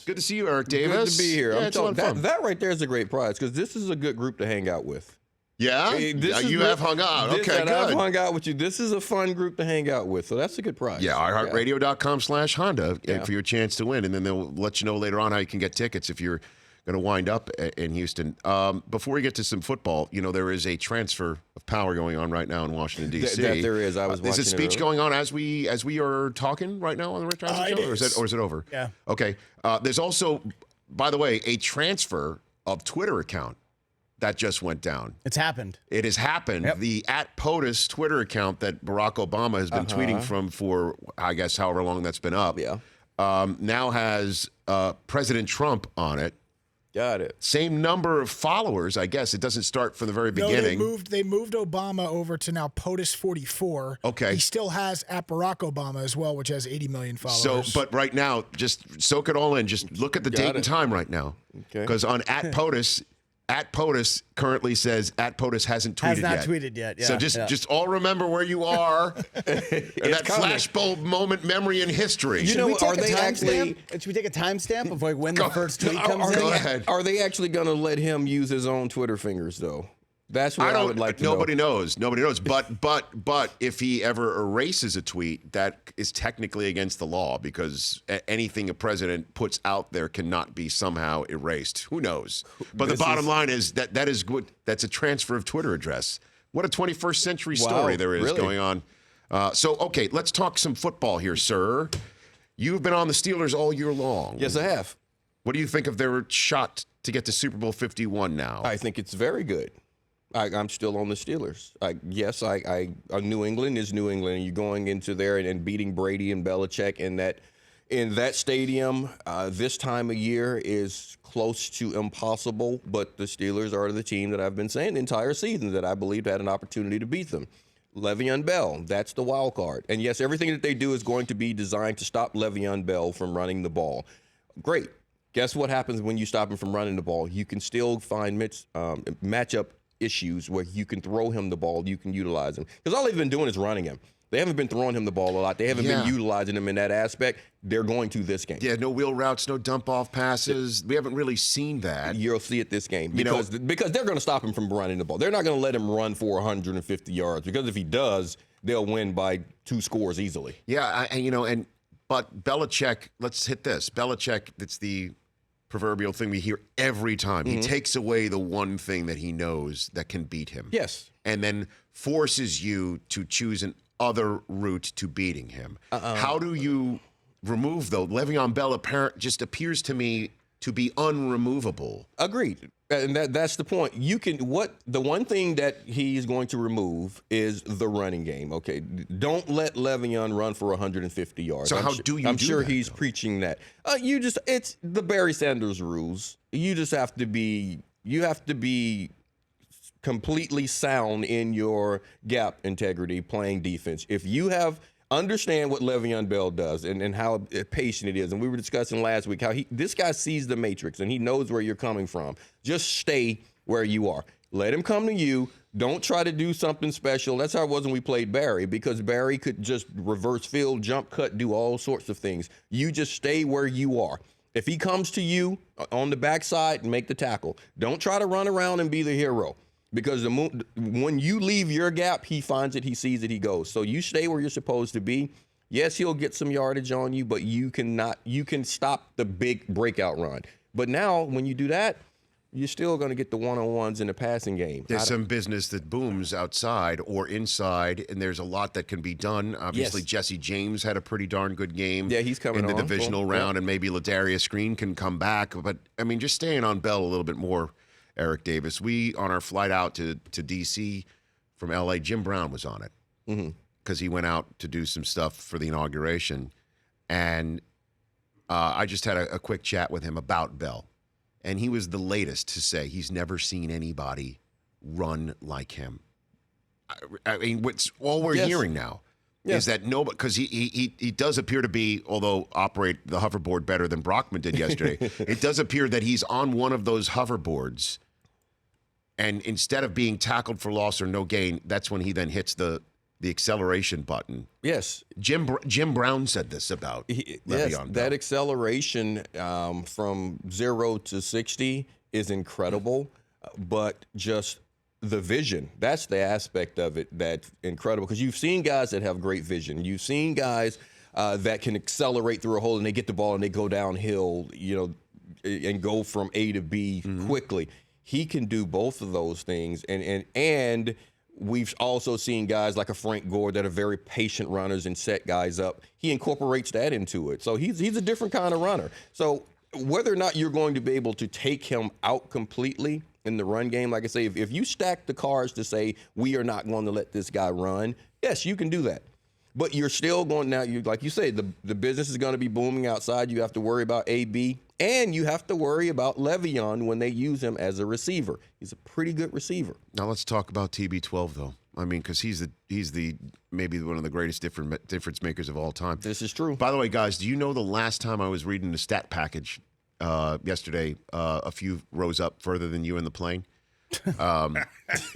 Good to see you, Eric Davis. Good to be here. Yeah, I'm it's a lot telling of fun. that right there is a great prize because this is a good group to hang out with. Yeah? You have hung out. Okay, good. I've hung out with you. This is a fun group to hang out with, so that's a good prize. Yeah, iHeartRadio.com/Honda for your chance to win, and then they'll let you know later on how you can get tickets if you're going to wind up in Houston. Before we get to some football, there is a transfer of power going on right now in Washington, D.C. That there is. I was watching Is a speech going on as we are talking right now on the Rick Johnson Show, or is it over? Yeah. Okay. There's also, by the way, a transfer of Twitter account that just went down. It's happened. It has happened. Yep. The @POTUS Twitter account that Barack Obama has been tweeting from for, I guess, however long that's been up, now has President Trump on it. Got it. Same number of followers, I guess. It doesn't start from the very beginning. No, they moved Obama over to now POTUS 44. Okay. He still has @Barack Obama as well, which has 80 million followers. So, but right now, just soak it all in. Just look at the date and time right now. Okay. Because on @POTUS, @POTUS currently says @POTUS hasn't tweeted yet. Has not tweeted yet. Yeah. So just all remember where you are and that flashbulb moment memory in history. Should we take a timestamp of when the first tweet comes in? Go ahead. Are they actually going to let him use his own Twitter fingers, though? That's what I would like to know. Nobody knows. But if he ever erases a tweet, that is technically against the law because anything a president puts out there cannot be somehow erased. Who knows? But the bottom line is that is good. That's a transfer of Twitter address. What a 21st century story there is going on. Okay, let's talk some football here, sir. You've been on the Steelers all year long. Yes, I have. What do you think of their shot to get to Super Bowl 51 now? I think it's very good. I'm still on the Steelers. New England is New England, and you're going into there and beating Brady and Belichick in that stadium this time of year is close to impossible. But the Steelers are the team that I've been saying the entire season that I believe had an opportunity to beat them. Le'Veon Bell, that's the wild card. And yes, everything that they do is going to be designed to stop Le'Veon Bell from running the ball. Great. Guess what happens when you stop him from running the ball? You can still find matchup issues where you can throw him the ball, you can utilize him. Because all they've been doing is running him. They haven't been throwing him the ball a lot. They haven't been utilizing him in that aspect. They're going to this game. Yeah, no wheel routes, no dump-off passes. We haven't really seen that. You'll see it this game because they're going to stop him from running the ball. They're not going to let him run for 150 yards because if he does, they'll win by 2 scores easily. Yeah, but Belichick, let's hit this. Belichick, it's the proverbial thing we hear every time. He takes away the one thing that he knows that can beat him. Yes. And then forces you to choose an other route to beating him. How do you remove, though? Le'Veon Bell just appears to me to be unremovable. Agreed. And that's the point. The one thing that he's going to remove is the running game. Okay, don't let Le'Veon run for 150 yards. So I'm sure that, he's though? preaching that. It's the Barry Sanders rules. You have to be completely sound in your gap integrity playing defense. If you understand what Le'Veon Bell does and how patient it is. And we were discussing last week how this guy sees the matrix and he knows where you're coming from. Just stay where you are. Let him come to you. Don't try to do something special. That's how it was when we played Barry because Barry could just reverse field, jump cut, do all sorts of things. You just stay where you are. If he comes to you on the backside, make the tackle. Don't try to run around and be the hero. Because when you leave your gap, he finds it, he sees it, he goes. So you stay where you're supposed to be. Yes, he'll get some yardage on you, but you can stop the big breakout run. But now, when you do that, you're still going to get the one-on-ones in the passing game. There's some business that booms outside or inside, and there's a lot that can be done. Obviously, Jesse James had a pretty darn good game. Yeah, he's coming in the on. divisional round, and maybe Ladarius Green can come back. But, just staying on Bell a little bit more, Eric Davis. On our flight out to D.C. from L.A., Jim Brown was on it because he went out to do some stuff for the inauguration. And I just had a quick chat with him about Bell. And he was the latest to say he's never seen anybody run like him. What's all we're hearing now is that nobody, because he does appear to be, although operate the hoverboard better than Brockman did yesterday, it does appear that he's on one of those hoverboards. And instead of being tackled for loss or no gain, that's when he then hits the the acceleration button. Yes. Jim Brown said this about Yes, Le'Veon Bell. that acceleration from 0 to 60 is incredible, but just the vision, that's the aspect of it that's incredible, because you've seen guys that have great vision. You've seen guys that can accelerate through a hole and they get the ball and they go downhill, and go from A to B quickly. He can do both of those things, and we've also seen guys like a Frank Gore that are very patient runners and set guys up. He incorporates that into it. So he's a different kind of runner. So whether or not you're going to be able to take him out completely in the run game, like I say, if you stack the cards to say we are not going to let this guy run, yes, you can do that. But you're still going now. Like you say, the business is going to be booming outside. You have to worry about AB, and you have to worry about Le'Veon when they use him as a receiver. He's a pretty good receiver. Now let's talk about TB12 though. I mean, because he's the maybe one of the greatest difference makers of all time. This is true. By the way, guys, do you know the last time I was reading the stat package yesterday, a few rows up further than you in the plane,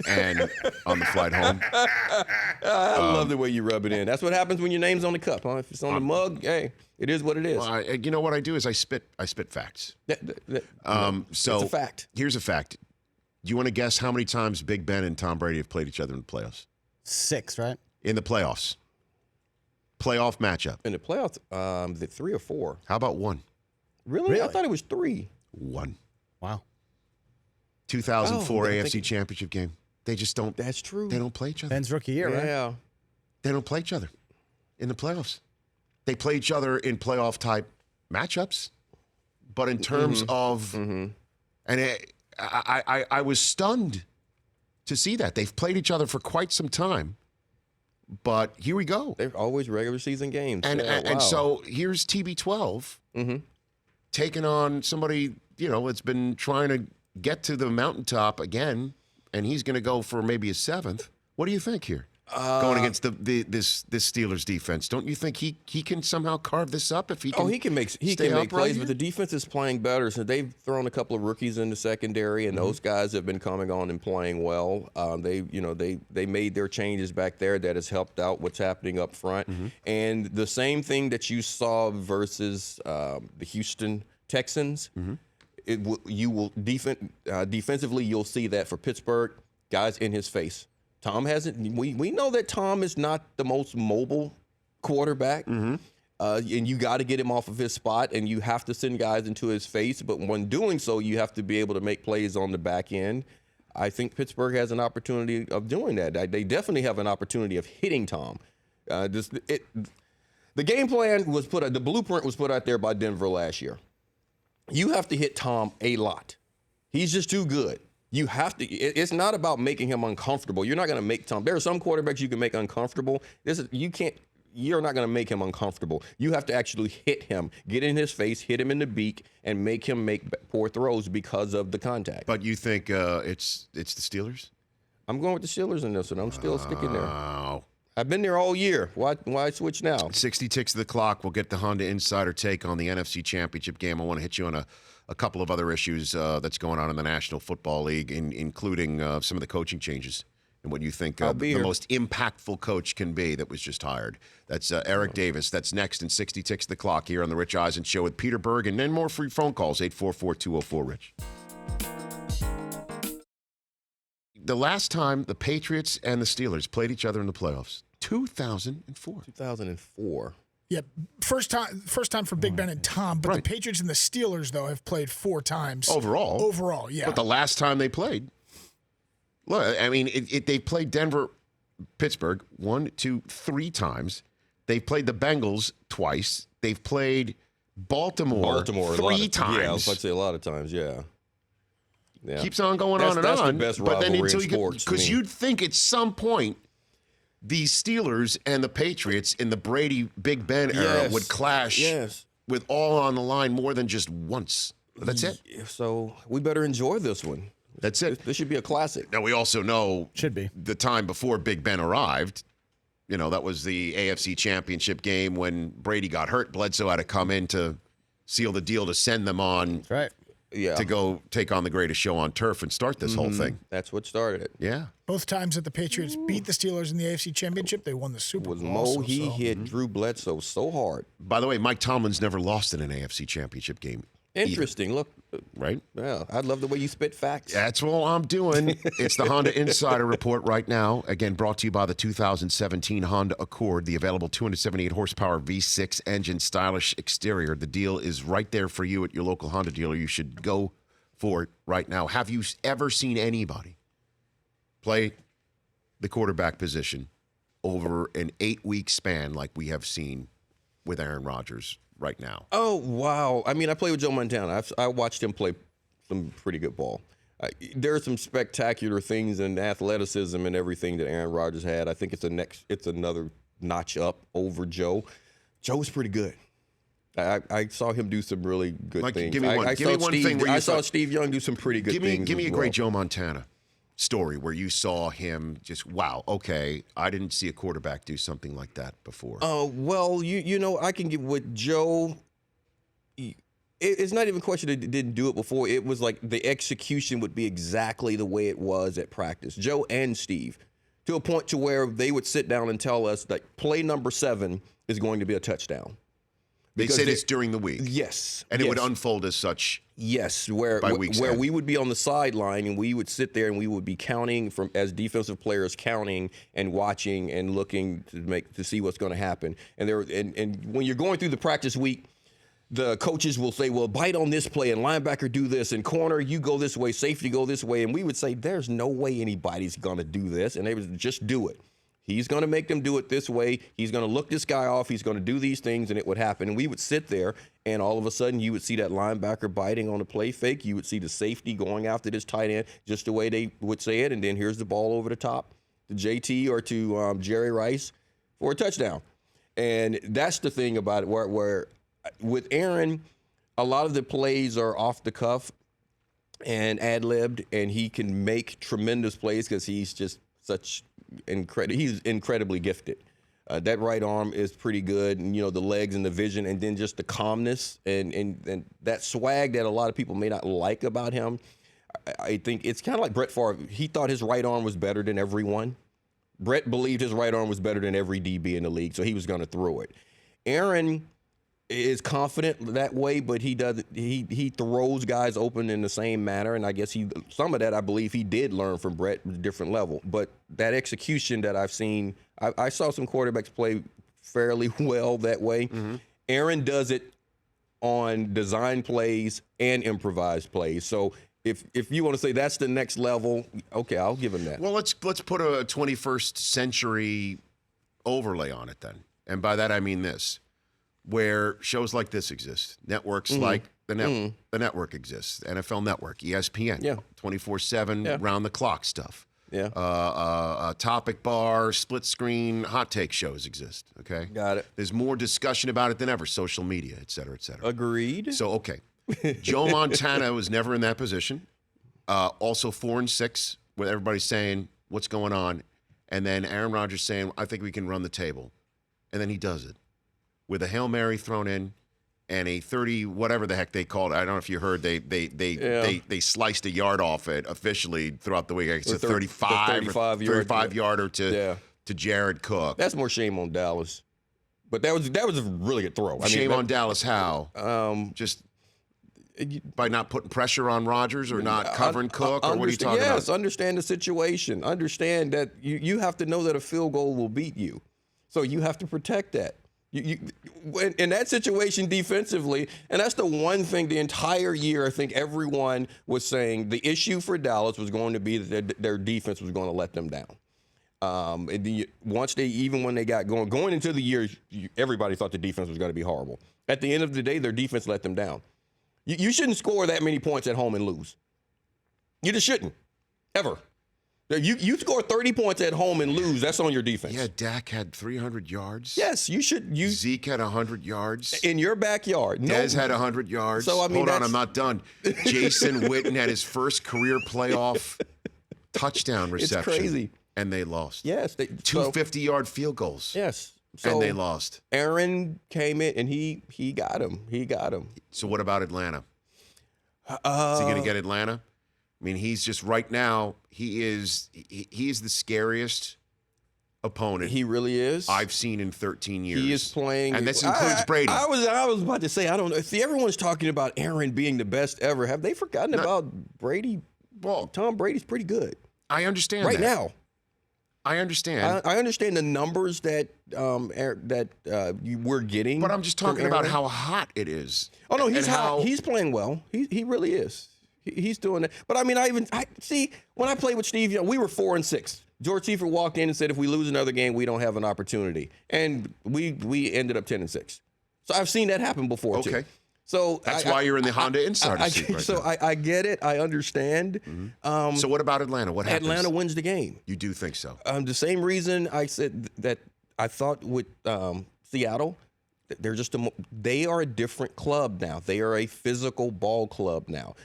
and on the flight home? I love the way you rub it in. That's what happens when your name's on the cup, huh? If it's on the mug, hey, it is what it is. Well, you know what I do is I spit facts. So it's a fact. Here's a fact. Do you want to guess how many times Big Ben and Tom Brady have played each other in the playoffs? 6, right? In the playoffs. Playoff matchup. In the playoffs, the 3 or 4. How about one? Really? I thought it was 3. One. Wow. 2004 I AFC think- Championship game. They just don't. That's true. They don't play each other. Ben's rookie year, right? Yeah. They don't play each other in the playoffs. They play each other in playoff type matchups, but in terms of, and I was stunned to see that they've played each other for quite some time. But here we go, They're always regular season games. and Yeah, and wow. so here's TB12 taking on somebody that's been trying to get to the mountaintop again, and he's going to go for maybe a 7th. What do you think here? Going against this Steelers defense, don't you think he can somehow carve this up if he can? he can make stay make upright plays, here? but the defense is playing better. So they've thrown a couple of rookies in the secondary, and those guys have been coming on and playing well. They made their changes back there that has helped out what's happening up front. And the same thing that you saw versus the Houston Texans, defensively you'll see that for Pittsburgh, guys in his face. Tom hasn't. We know that Tom is not the most mobile quarterback, and you got to get him off of his spot, and you have to send guys into his face. But when doing so, you have to be able to make plays on the back end. I think Pittsburgh has an opportunity of doing that. They definitely have an opportunity of hitting Tom. The game plan was the blueprint was put out there by Denver last year. You have to hit Tom a lot. He's just too good. You have to. It's not about making him uncomfortable. You're not going to make Tom. There are some quarterbacks you can make uncomfortable. You can't. You're not going to make him uncomfortable. You have to actually hit him, get in his face, hit him in the beak, and make him make poor throws because of the contact. But you think it's the Steelers? I'm going with the Steelers in this one. I'm still sticking there. Wow. I've been there all year. Why switch now? 60 ticks of the clock. We'll get the Honda Insider take on the NFC Championship game. I want to hit you on a couple of other issues that's going on in the National Football League, including some of the coaching changes and what you think the most impactful coach can be that was just hired. That's Eric Davis. That's next in 60 ticks of the clock here on the Rich Eisen Show with Peter Berg, and then more free phone calls, 844-204-RICH. The last time the Patriots and the Steelers played each other in the playoffs, 2004. 2004. Yeah, first time for Big Ben and Tom, but Right. the Patriots and the Steelers though have played 4 times Overall. Overall, yeah. But the last time they played, look, I mean, they played Denver, Pittsburgh 1, 2, 3 times. They've played the Bengals twice. They've played Baltimore 3 times. Yeah, I was about to say a lot of times. Yeah. Keeps on going on and That's on. the best but then rivalry until in you sports to because me. you'd think at some point the Steelers and the Patriots in the Brady Big Ben era Yes. would clash Yes. with all on the line more than just once. That's it. So we better enjoy this one. That's it. This should be a classic. Now we also know Should be. the time before Big Ben arrived. That was the AFC Championship game when Brady got hurt. Bledsoe had to come in to seal the deal to send them on That's right. Yeah. to go take on the greatest show on turf and start this whole thing. That's what started it. Yeah. Both times that the Patriots beat the Steelers in the AFC Championship, they won the Super Was Bowl. Mo, also, he so. hit Drew Bledsoe so hard. By the way, Mike Tomlin's never lost in an AFC Championship game. Interesting. Look, Right? yeah, I love the way you spit facts. That's all I'm doing. It's the Honda Insider Report right now. Again, brought to you by the 2017 Honda Accord, the available 278 horsepower V6 engine, stylish exterior. The deal is right there for you at your local Honda dealer. You should go for it right now. Have you ever seen anybody play the quarterback position over an 8-week span like we have seen with Aaron Rodgers right now? Oh, wow. I mean, I played with Joe Montana. I watched him play some pretty good ball. There are some spectacular things in athleticism and everything that Aaron Rodgers had. I think it's another notch up over Joe. Joe's pretty good. I saw him do some really good Mike, things. give me one. I Give me saw one Steve, thing where you I saw thought- Steve Young do some pretty good things. Give me as a great well. Joe Montana story where you saw him just, wow, okay, I didn't see a quarterback do something like that before. Well, you know, I can get with Joe. It's not even a question that he didn't do it before. It was like the execution would be exactly the way it was at practice. Joe and Steve, to a point to where they would sit down and tell us that play number 7 is going to be a touchdown. They because say they- this during the week. Yes, And it would yes. unfold as such. Yes, where By week's where end. we would be on the sideline and we would sit there and we would be counting from as defensive players, counting and watching and looking to see what's going to happen. And when you're going through the practice week, the coaches will say, "Well, bite on this play and linebacker do this and corner you go this way, safety go this way," and we would say, "There's no way anybody's going to do this," and they would just do it. He's going to make them do it this way. He's going to look this guy off. He's going to do these things, and it would happen. And we would sit there, and all of a sudden, you would see that linebacker biting on a play fake. You would see the safety going after this tight end, just the way they would say it. And then here's the ball over the top to JT or to Jerry Rice for a touchdown. And that's the thing about it, where with Aaron, a lot of the plays are off the cuff and ad-libbed, and he can make tremendous plays because he's just such he's incredibly gifted. That right arm is pretty good, and you know the legs and the vision, and then just the calmness and that swag that a lot of people may not like about him. I think it's kind of like Brett Favre. He thought his right arm was better than everyone. Brett believed his right arm was better than every DB in the league, so he was going to throw it. Aaron is confident that way, but he does he throws guys open in the same manner, and I guess some of that I believe he did learn from Brett at a different level. But that execution that I've seen, I saw some quarterbacks play fairly well that way. Mm-hmm. Aaron does it on design plays and improvised plays. So if you want to say that's the next level, okay, I'll give him that. Well, let's put a 21st century overlay on it then. And by that I mean this. Where shows like this exist, networks like the network exists, NFL Network, ESPN, Yeah. 24/7, round the clock stuff. Yeah. Topic bar, split screen, hot take shows exist. Okay, Got it. There's more discussion about it than ever. Social media, et cetera, et cetera. Agreed. So okay, Joe Montana was never in that position. Also 4-6, where everybody's saying what's going on, and then Aaron Rodgers saying, "I think we can run the table," and then he does it. With a Hail Mary thrown in and a 30, whatever the heck they called it. I don't know if you heard, they sliced a yard off it officially throughout the week. It's a 35 yarder to Jared Cook. That's more shame on Dallas. But that was a really good throw. Shame on Dallas how? Just by not putting pressure on Rodgers or not covering Cook, or what are you talking about? Yes, understand the situation. Understand that you have to know that a field goal will beat you. So you have to protect that. In that situation defensively, and that's the one thing the entire year I think everyone was saying the issue for Dallas was going to be that their defense was going to let them down. Even when they got going into the year, everybody thought the defense was going to be horrible. At the end of the day, their defense let them down. You shouldn't score that many points at home and lose. You just shouldn't, ever. You score 30 points at home and lose, that's on your defense. Yeah, Dak had 300 yards. Yes, you should. Zeke had 100 yards. In your backyard. Dez had 100 yards. So, I mean, Hold on, I'm not done. Jason Witten had his first career playoff touchdown reception. It's crazy. And they lost. Yes. Two 50-yard field goals. Yes. So and they lost. Aaron came in and he got him. He got him. So what about Atlanta? Is he going to get Atlanta? I mean, he's just right now. He is the scariest opponent He really is. I've seen in 13 years. He is playing, and this includes Brady. I was about to say, I don't know. See, everyone's talking about Aaron being the best ever. Have they forgotten about Brady? Well, Tom Brady's pretty good I understand right that. now. I understand. I understand the numbers that we're getting, but I'm just talking about how hot it is. Oh no, he's and hot. He's playing well. He really is. He's doing it. But I mean, I see when I played with Steve Young, we were 4-6. George Seifert walked in and said, if we lose another game, we don't have an opportunity, and we ended up 10-6. So I've seen that happen before too. Okay. So That's why you're in the Honda Insider seat right now. I get it. I understand. So what about Atlanta? What happens? Atlanta wins the game. You do think so? The same reason I said that I thought with Seattle, they're they are a different club now. They are a physical ball club now.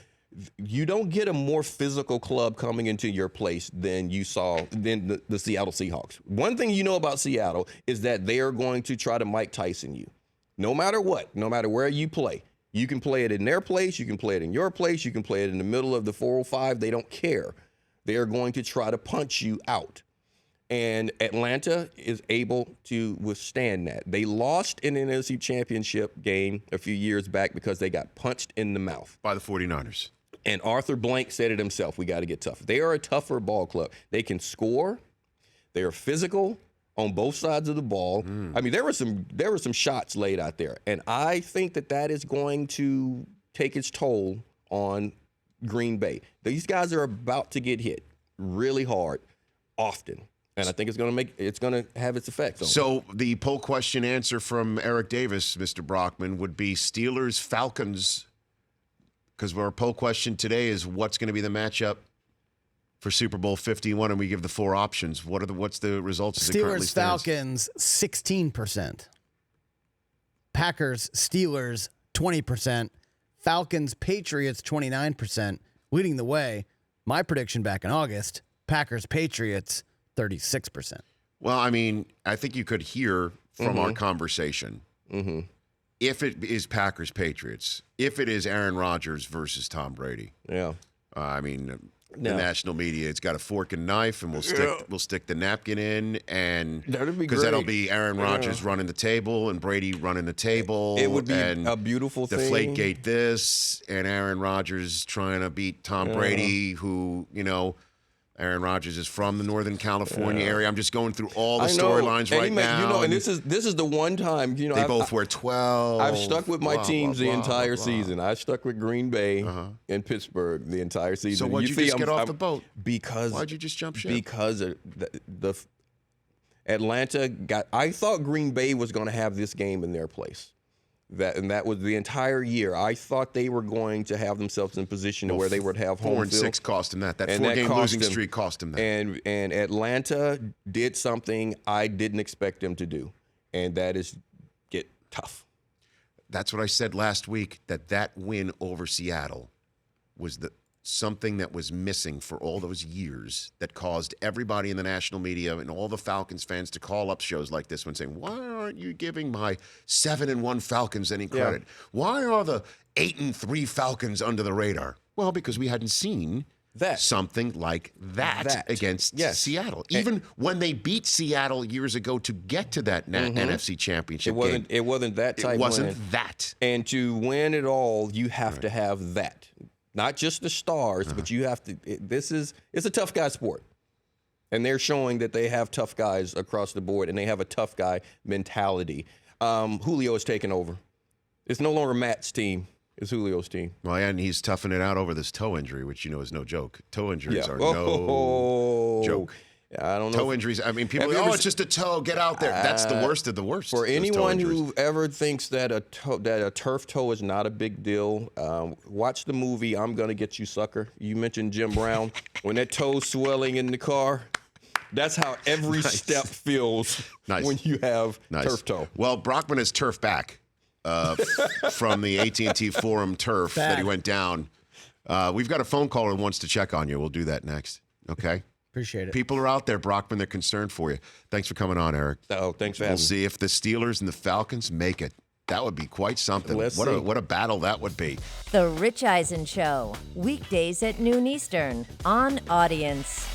You don't get a more physical club coming into your place than you saw than the Seattle Seahawks. One thing you know about Seattle is that they are going to try to Mike Tyson you. No matter what, no matter where you play. You can play it in their place. You can play it in your place. You can play it in the middle of the 405. They don't care. They are going to try to punch you out. And Atlanta is able to withstand that. They lost in an NFC Championship game a few years back because they got punched in the mouth. By the 49ers. And Arthur Blank said it himself. We got to get tough. They are a tougher ball club. They can score. They are physical on both sides of the ball. I mean, there were some shots laid out there, and I think that is going to take its toll on Green Bay. These guys are about to get hit really hard, often, and I think it's going to have its effects on them. So the poll question answer from Eric Davis, Mr. Brockman, would be Steelers Falcons, because our poll question today is what's going to be the matchup for Super Bowl 51, and we give the 4 options. What's the results as it currently Steelers, stands? Falcons, 16%. Packers, Steelers, 20%. Falcons, Patriots, 29%. Leading the way, my prediction back in August, Packers, Patriots, 36%. Well, I mean, I think you could hear from our conversation. If it is Packers, Patriots, if it is Aaron Rodgers versus Tom Brady. Yeah. I mean, the national media, it's got a fork and knife, and we'll stick the napkin in, and That'd be because that'll great. be Aaron Rodgers running the table and Brady running the table. It would be and a beautiful thing. Deflategate this, and Aaron Rodgers trying to beat Tom Brady, who Aaron Rodgers is from the Northern California area. I'm just going through all the storylines right now. And this is the one time they both wear 12. I've stuck with my teams the entire blah. season. I stuck with Green Bay and Pittsburgh the entire season. So why'd you just get off the boat? Because why'd you just jump ship? Because the Atlanta I thought Green Bay was going to have this game in their place. That was the entire year. I thought they were going to have themselves in position to where they would have home 4-6 cost them that. That And 4-game cost losing them. streak cost them that. And Atlanta did something I didn't expect them to do, and that is get tough. That's what I said last week, that win over Seattle was something that was missing for all those years that caused everybody in the national media and all the Falcons fans to call up shows like this one saying, why aren't you giving my 7-1 Falcons any credit? Why are the 8-3 Falcons under the radar? Well, because we hadn't seen something like that against Seattle. Even when they beat Seattle years ago to get to that NFC Championship game. It wasn't that type. It wasn't win. that. And to win it all, you have to have that. Not just the stars, but you have to. It's a tough guy sport, and they're showing that they have tough guys across the board, and they have a tough guy mentality. Julio is taking over. It's no longer Matt's team; it's Julio's team. Well, and he's toughing it out over this toe injury, which is no joke. Toe injuries are no joke. I don't know. Toe injuries. I mean, people go, it's just a toe. Get out there. That's the worst of the worst. For anyone who ever thinks that a turf toe is not a big deal, watch the movie I'm Gonna Get You, Sucker. You mentioned Jim Brown. When that toe's swelling in the car, that's how every step feels when you have turf toe. Well, Brockman is turf back from the AT&T Forum turf that he went down. We've got a phone caller who wants to check on you. We'll do that next. Okay? Appreciate it. People are out there, Brockman. They're concerned for you. Thanks for coming on, Eric. Oh, thanks for having me. We'll see if the Steelers and the Falcons make it. That would be quite something. Let's What see. a battle that would be. The Rich Eisen Show, weekdays at noon Eastern on Audience.